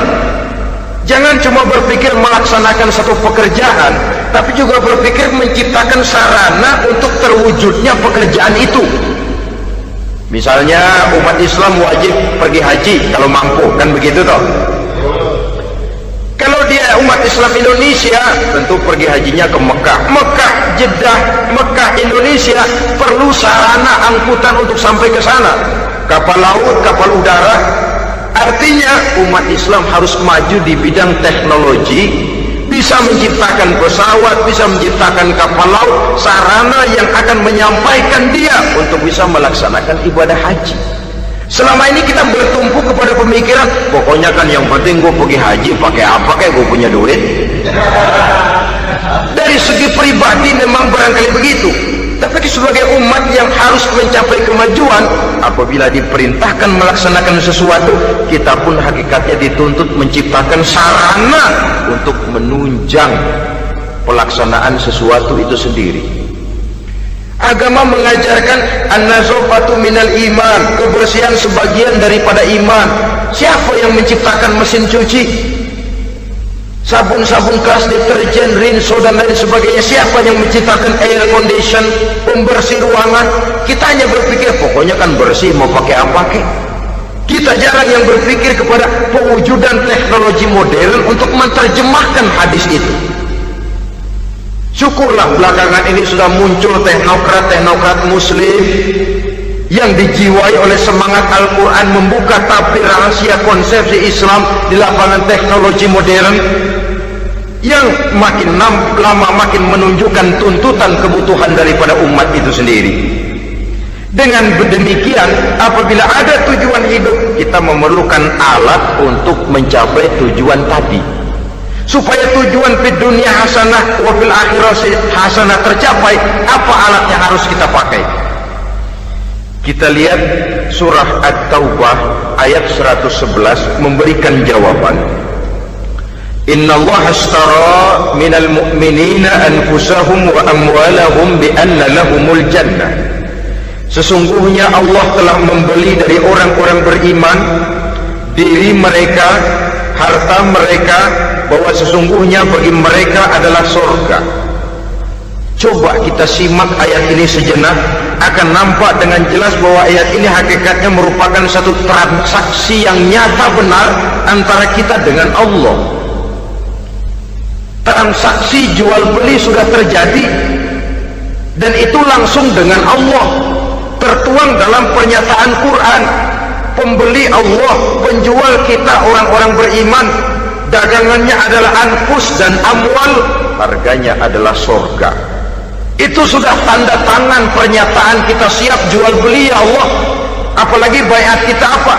Jangan cuma berpikir melaksanakan satu pekerjaan, tapi juga berpikir menciptakan sarana untuk terwujudnya pekerjaan itu. Misalnya umat Islam wajib pergi haji kalau mampu, kan begitu toh? Kalau dia umat Islam Indonesia, tentu pergi hajinya ke Mekah. Mekah, Jeddah, Mekah, Indonesia perlu sarana angkutan untuk sampai ke sana. Kapal laut, kapal udara. Artinya umat Islam harus maju di bidang teknologi, bisa menciptakan pesawat, bisa menciptakan kapal laut, sarana yang akan menyampaikan dia untuk bisa melaksanakan ibadah haji. Selama ini kita bertumpu kepada pemikiran, pokoknya kan yang penting gue pergi haji, pakai apa kayak gue punya duit. Dari segi pribadi memang barangkali begitu, tapi sebagai umat yang harus mencapai kemajuan, apabila diperintahkan melaksanakan sesuatu, kita pun hakikatnya dituntut menciptakan sarana untuk menunjang pelaksanaan sesuatu itu sendiri. Agama mengajarkan an-nazafatu minal iman, kebersihan sebagian daripada iman. Siapa yang menciptakan mesin cuci, sabun-sabun keras, deterjen, rinso dan lain sebagainya? Siapa yang menciptakan air condition, pembersih ruangan? Kita hanya berpikir pokoknya kan bersih, mau pakai apa kek. Kita jarang yang berpikir kepada pewujudan teknologi modern untuk menerjemahkan hadis itu. Syukurlah belakangan ini sudah muncul teknokrat-teknokrat muslim yang dijiwai oleh semangat Al-Quran, membuka tabir rahasia konsepsi Islam di lapangan teknologi modern, yang makin lama makin menunjukkan tuntutan kebutuhan daripada umat itu sendiri. Dengan demikian, apabila ada tujuan hidup, kita memerlukan alat untuk mencapai tujuan tadi. Supaya tujuan fid dunya hasanah wa fil akhirati hasanah tercapai, apa alat yang harus kita pakai? Kita lihat surah At-Taubah ayat 111 memberikan jawaban. Innallaha ashtara minal mu'minina anfusahum wa amwalahum bi anna lahumul jannah. Sesungguhnya Allah telah membeli dari orang-orang beriman diri mereka, harta mereka, bahwa sesungguhnya bagi mereka adalah surga. Coba kita simak ayat ini sejenak, akan nampak dengan jelas bahwa ayat ini hakikatnya merupakan satu transaksi yang nyata benar antara kita dengan Allah. Transaksi jual beli sudah terjadi, dan itu langsung dengan Allah, tertuang dalam pernyataan Quran. Pembeli Allah, penjual kita orang-orang beriman, dagangannya adalah anfus dan amwal, harganya adalah surga. Itu sudah tanda tangan pernyataan kita siap jual beli ya Allah. Apalagi baiat kita apa?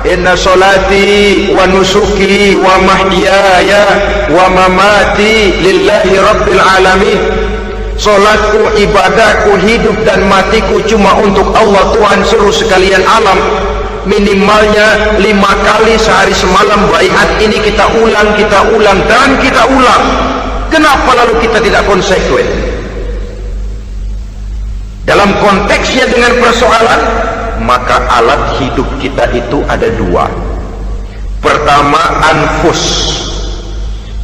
Inna solati wa nusuki wa mahyaya wa mamati lillahi rabbil alamin. Solatku, ibadahku, hidup dan matiku cuma untuk Allah Tuhan seluruh sekalian alam. Minimalnya 5 kali sehari semalam baiat ini kita ulang dan kita ulang. Kenapa lalu kita tidak konsekuen? Dalam konteksnya dengan persoalan, maka alat hidup kita itu ada 2. Pertama, anfus.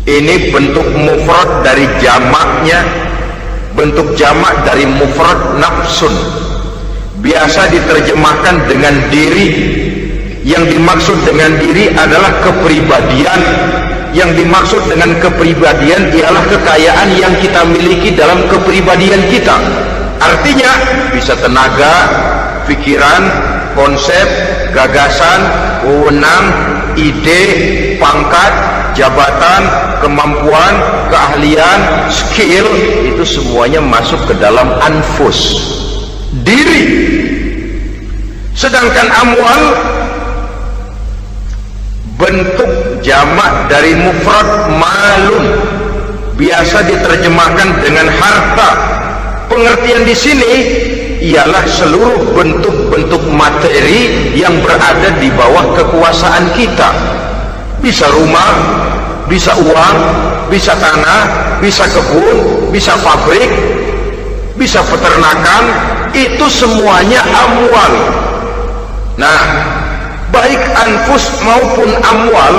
Ini bentuk mufrad dari jamaknya, bentuk jamak dari mufrad nafsun. Biasa diterjemahkan dengan diri. Yang dimaksud dengan diri adalah kepribadian. Yang dimaksud dengan kepribadian ialah kekayaan yang kita miliki dalam kepribadian kita. Artinya bisa tenaga, pikiran, konsep, gagasan, wewenang, ide, pangkat, jabatan, kemampuan, keahlian, skill, itu semuanya masuk ke dalam anfus, diri. Sedangkan amwal bentuk jamak dari mufrad malun, biasa diterjemahkan dengan harta. Pengertian di sini ialah seluruh bentuk-bentuk materi yang berada di bawah kekuasaan kita. Bisa rumah, bisa uang, bisa tanah, bisa kebun, bisa pabrik, bisa peternakan, itu semuanya amwal. Nah, baik anfus maupun amwal,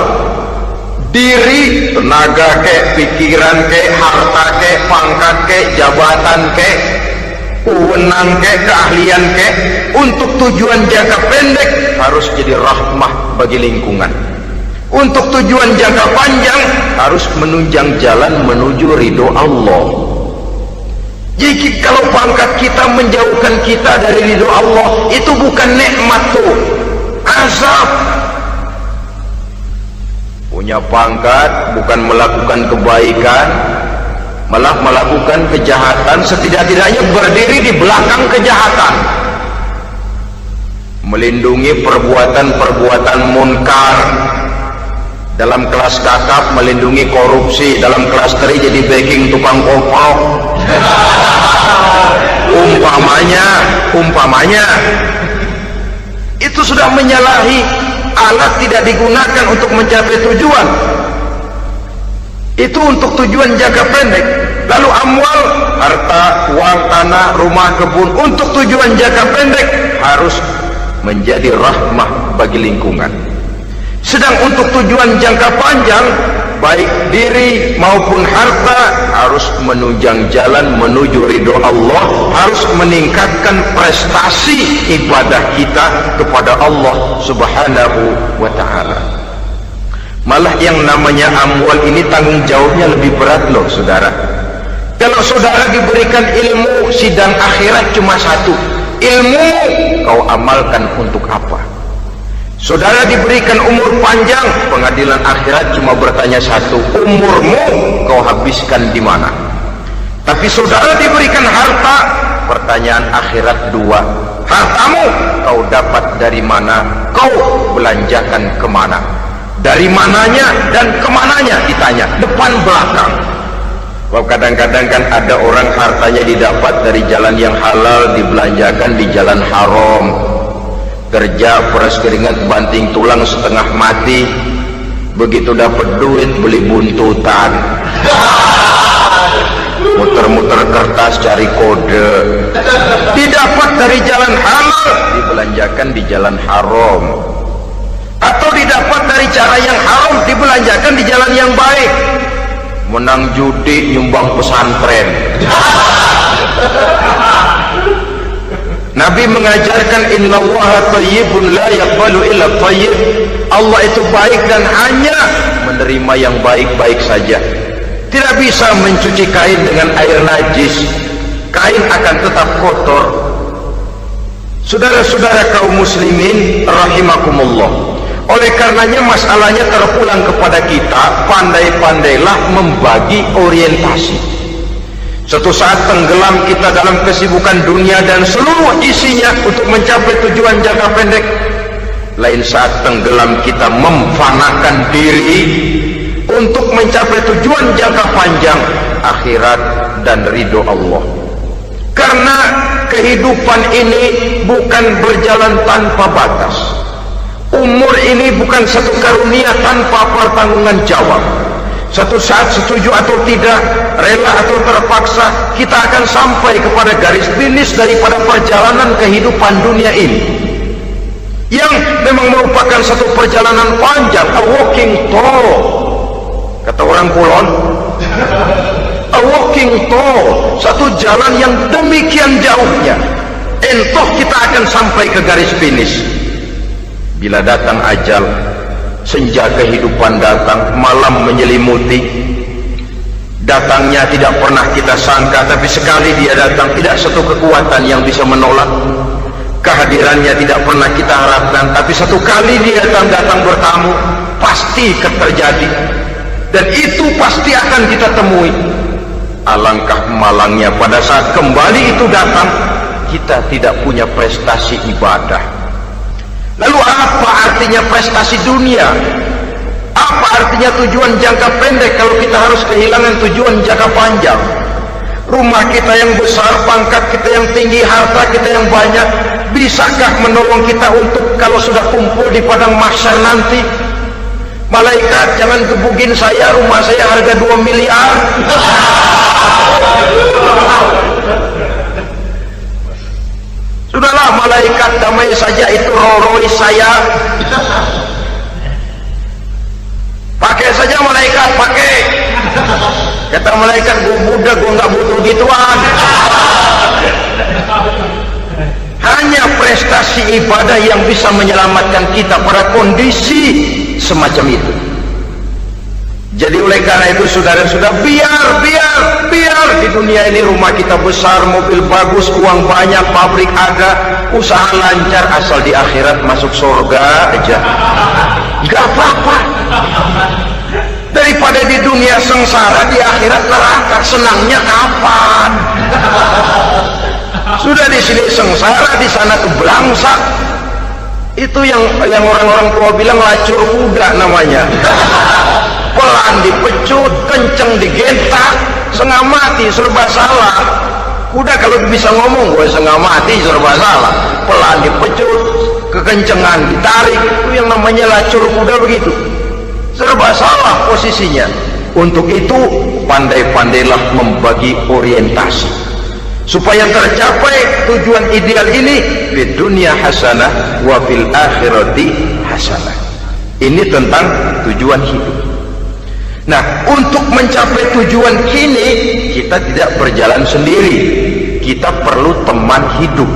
diri, tenaga kek, pikiran kek, harta kek, pangkat kek, jabatan kek, wewenang kek, keahlian kek, untuk tujuan jangka pendek harus jadi rahmah bagi lingkungan. Untuk tujuan jangka panjang harus menunjang jalan menuju ridho Allah. Jadi kalau pangkat kita menjauhkan kita dari ridho Allah, itu bukan nikmat tuh, azab. Punya pangkat bukan melakukan kebaikan, malah melakukan kejahatan, setidak-tidaknya berdiri di belakang kejahatan, melindungi perbuatan-perbuatan munkar. Dalam kelas kakap melindungi korupsi, dalam kelas teri jadi backing tukang kopok. Umpamanya itu sudah menyalahi, alat tidak digunakan untuk mencapai tujuan, itu untuk tujuan jangka pendek. Lalu amwal, harta, uang, tanah, rumah, kebun, untuk tujuan jangka pendek harus menjadi rahmah bagi lingkungan. Sedang untuk tujuan jangka panjang, baik diri maupun harta harus menunjang jalan menuju ridho Allah, harus meningkatkan prestasi ibadah kita kepada Allah Subhanahu wa ta'ala. Malah yang namanya amwal ini tanggung jawabnya lebih berat loh saudara. Kalau saudara diberikan ilmu, sidang akhirat cuma satu, ilmu kau amalkan untuk apa? Saudara diberikan umur panjang, pengadilan akhirat cuma bertanya satu, umurmu kau habiskan di mana? Tapi saudara diberikan harta, pertanyaan akhirat dua, hartamu kau dapat dari mana? Kau belanjakan kemana? Dari mananya dan kemananya ditanya, depan belakang. Kadang-kadang kan ada orang hartanya didapat dari jalan yang halal, dibelanjakan di jalan haram. Kerja peras keringat banting tulang setengah mati, begitu dapat duit beli buntutan, muter-muter kertas cari kode. Didapat dari jalan halal, dibelanjakan di jalan haram. Atau didapat dari cara yang haram, dibelanjakan di jalan yang baik. Menang judi, nyumbang pesantren. Nabi mengajarkan innallaha thayyibun la yaqbalu illa thayyib. Allah itu baik dan hanya menerima yang baik-baik saja. Tidak bisa mencuci kain dengan air najis. Kain akan tetap kotor. Saudara-saudara kaum muslimin rahimakumullah. Oleh karenanya masalahnya terpulang kepada kita, pandai-pandailah membagi orientasi. Suatu saat tenggelam kita dalam kesibukan dunia dan seluruh isinya untuk mencapai tujuan jangka pendek. Lain saat tenggelam kita memfanakan diri untuk mencapai tujuan jangka panjang, akhirat dan ridho Allah. Karena kehidupan ini bukan berjalan tanpa batas. Umur ini bukan satu karunia tanpa pertanggungan jawab. Suatu saat setuju atau tidak, rela atau terpaksa, kita akan sampai kepada garis finish daripada perjalanan kehidupan dunia ini, yang memang merupakan satu perjalanan panjang, a walking tour. Kata orang Kulon, a walking tour, satu jalan yang demikian jauhnya. Entoh kita akan sampai ke garis finish. Bila datang ajal, senja kehidupan datang, malam menyelimuti, Datangnya tidak pernah kita sangka, tapi sekali dia datang tidak satu kekuatan yang bisa menolak. Kehadirannya tidak pernah kita harapkan, tapi satu kali dia datang bertamu, pasti terjadi, dan itu pasti akan kita temui. Alangkah malangnya pada saat kembali itu datang, kita tidak punya prestasi ibadah. Lalu apa artinya prestasi dunia? Apa artinya tujuan jangka pendek kalau kita harus kehilangan tujuan jangka panjang? Rumah kita yang besar, pangkat kita yang tinggi, harta kita yang banyak, bisakah menolong kita untuk kalau sudah kumpul di padang mahsyar nanti? Malaikat, jangan gebugin saya, rumah saya harga 2 miliar. Sudahlah malaikat, damai saja, itu Rolls Royce saya. Pakai saja malaikat, pakai. Kata malaikat, gue budak, gue nggak butuh gituan. Hanya prestasi ibadah yang bisa menyelamatkan kita pada kondisi semacam itu. Jadi oleh karena itu saudara-saudara, biar di dunia ini rumah kita besar, mobil bagus, uang banyak, pabrik ada, usaha lancar, asal di akhirat masuk surga aja, gak apa-apa. Daripada di dunia sengsara, di akhirat neraka, senangnya kapan? Sudah di sini sengsara, di sana kebelangsak. Itu yang orang-orang tua bilang lacur kuda namanya. Pelan dipecut, kenceng digentak, setengah mati, serba salah. Kuda kalau bisa ngomong, gue setengah mati, serba salah. Pelan dipecut, kekencengan ditarik, itu yang namanya lacur kuda begitu. Serba salah posisinya. Untuk itu pandai-pandailah membagi orientasi supaya tercapai tujuan ideal ini. Fid dunya hasanah wa fil akhirati hasanah. Ini tentang tujuan hidup. Nah, untuk mencapai tujuan ini kita tidak berjalan sendiri. Kita perlu teman hidup.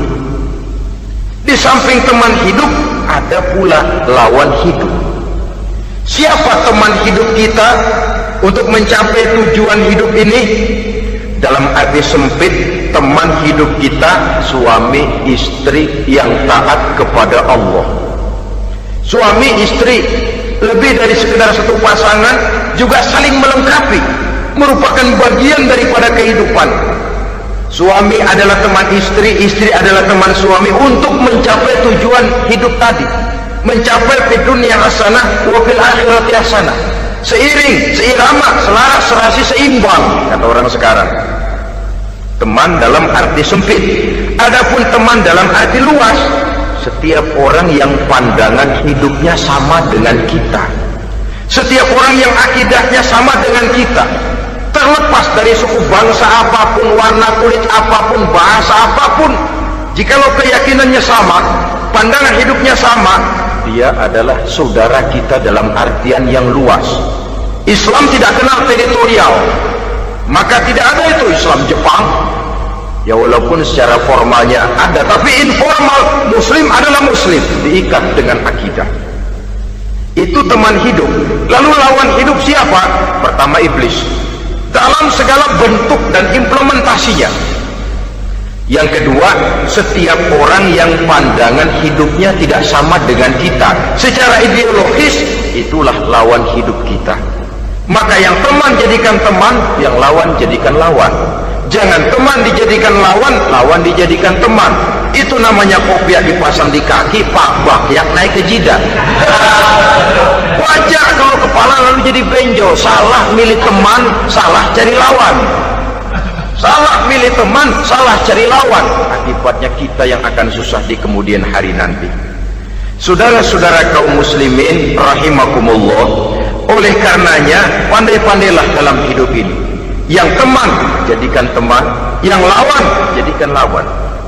Di samping teman hidup ada pula lawan hidup. Siapa teman hidup kita untuk mencapai tujuan hidup ini? Dalam arti sempit, teman hidup kita suami istri yang taat kepada Allah. Suami istri lebih dari sekedar satu pasangan, juga saling melengkapi, merupakan bagian daripada kehidupan. Suami adalah teman istri, istri adalah teman suami untuk mencapai tujuan hidup tadi, mencapai fid dunya hasanah wa fil akhirati hasanah. Seiring, seirama, selaras, serasi, seimbang, kata orang sekarang. Teman dalam arti sempit. Adapun teman dalam arti luas, setiap orang yang pandangan hidupnya sama dengan kita, setiap orang yang akidahnya sama dengan kita, terlepas dari suku bangsa apapun, warna kulit apapun, bahasa apapun, jikalau keyakinannya sama, pandangan hidupnya sama, dia adalah saudara kita dalam artian yang luas. Islam tidak kenal teritorial, maka tidak ada itu Islam Jepang. Ya walaupun secara formalnya ada, tapi informal Muslim adalah Muslim, diikat dengan akidah. Itu teman hidup. Lalu lawan hidup siapa? Pertama iblis, dalam segala bentuk dan implementasinya. Yang kedua, setiap orang yang pandangan hidupnya tidak sama dengan kita secara ideologis, itulah lawan hidup kita. Maka yang teman jadikan teman, yang lawan jadikan lawan. Jangan teman dijadikan lawan, lawan dijadikan teman. Itu namanya kopiah dipasang di kaki, pak bakyak naik ke jidat. Wajar kalau kepala lalu jadi benjol. Salah milih teman, salah cari lawan. Salah milih teman, salah cari lawan. Akibatnya kita yang akan susah di kemudian hari nanti. Saudara-saudara kaum muslimin rahimakumullah, oleh karenanya pandai-pandailah dalam hidup ini. Yang teman jadikan teman, yang lawan jadikan lawan.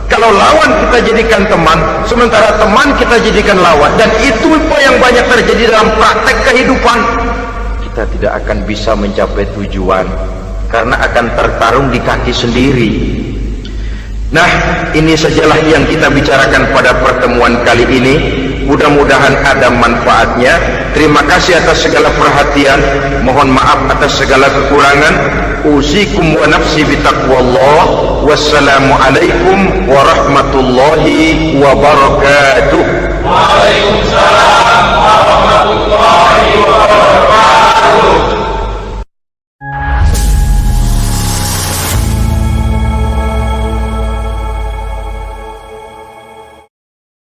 Kalau lawan kita jadikan teman, sementara teman kita jadikan lawan, dan itu yang banyak terjadi dalam praktek kehidupan, kita tidak akan bisa mencapai tujuan karena akan tertarung di kaki sendiri. Nah, ini sajalah yang kita bicarakan pada pertemuan kali ini. Mudah-mudahan ada manfaatnya. Terima kasih atas segala perhatian, mohon maaf atas segala kekurangan. usikum wa nafsi bitaqwallah. Wassalamualaikum warahmatullahi wabarakatuh. Waalaikumsalam.